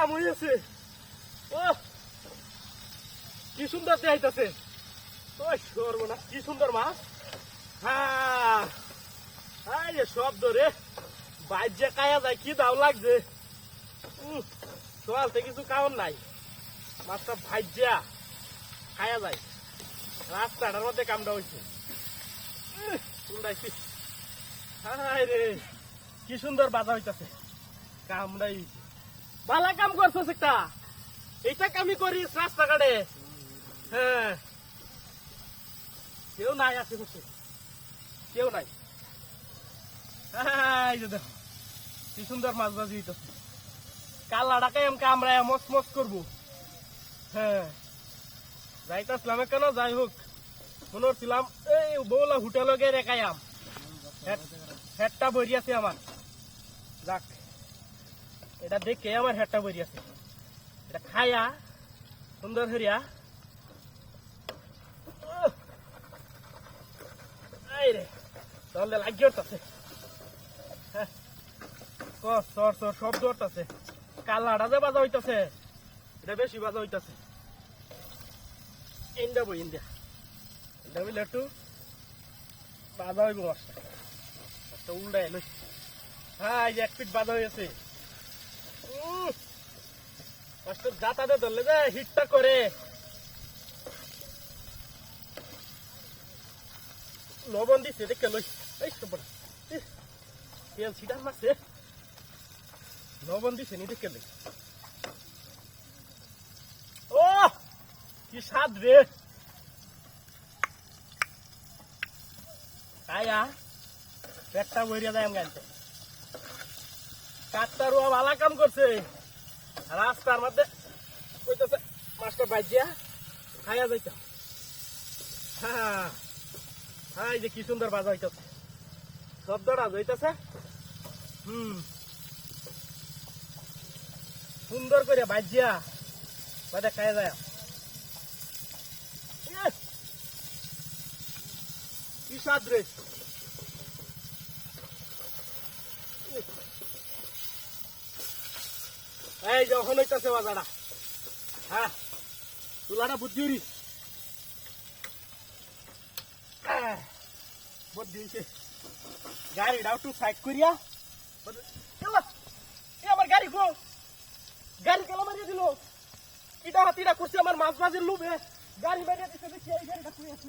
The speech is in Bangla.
কাম হইছে। ও কি সুন্দর দেখাইতাছে। ওই সর্বনাশ, কি সুন্দর মাছ। হ্যাঁ আরে শব্দ রে, বাইরে কায়া যায়, কি দাও লাগছে। চলতে কিছু কারণ নাই, মাছটা ভাইজা খায়া যায়। রাস্তাটার মধ্যে কামটা হয়েছে। রে কি সুন্দর বাধা হইতাছে, কামড়াই ভালো কাম করছো একটা। এইটা কামি করিস রাস্তাঘাটে। হ্যাঁ কেউ নাই আশেপাশে, কেউ নাই। এই যে দেখো কি সুন্দর মাছ বাজি হইতেছে। কালাটাকে আমরা মচ মচ করবো। হ্যাঁ যাইতাছিলাম কেন, যাই হোক মনে হচ্ছিলাম এই বৌলা হোটেল রেখায়াম হেডটা বই আছে আমার। যাক এটা দেখে আমার হেডটা বই আছে, এটা খায়া সুন্দর হরিয়া। রে তাহলে লাগিয়ে উঠতেছে। হ্যাঁ সর সর শব্দ উঠতেছে। কালাটা যে বাজা হইতেছে, এটা বেশি বাজা হইতেছে। ইন্ডিয়া বই ইন্ডিয়া এটা বুঝলে একটু বাজা হইব মাছটা। একটা উল্টা এলো। হ্যাঁ এই যে 1 ফিট বাজা হয়েছে। মাছটা যাতাতে ধরলে যে হিটটা করে। লবণ দিচ্ছে দেখে লই। এই তো বড় তেল ছিটার মাছে লবণ দিছে নি দেখে লই। ও কি স্বাদ রে। খায়া পেটটা ভরিয়া যায় গাইতে। কাকটা রুয়া ভালো কাম করছে। রাস্তার মধ্যে কইতেছে মাছটা বাজিয়া খাইয়া যাইতে। হ্যাঁ হ্যাঁ এই যে কি সুন্দর বাজা হইতেছে, শব্দটা হইতেছে। সুন্দর করে বাজিয়া বাজা খাইয়া যায়। কি স্বাদ রে। এই যখন হইতেছে বাজাটা। হ্যাঁ চুলাটা বুদ্ধি উড়ি বুদ্ধি হয়েছে। গাড়িটা একটু সাইড করিয়া আমার গাড়ি গো, গাড়ি কেলা মারিয়ে দিল। এটা হাতিটা করছে আমার মাছ বাজের লোভে। গাড়ি মারিয়ে দিচ্ছে, দেখি এই গাড়িটা কই আছে।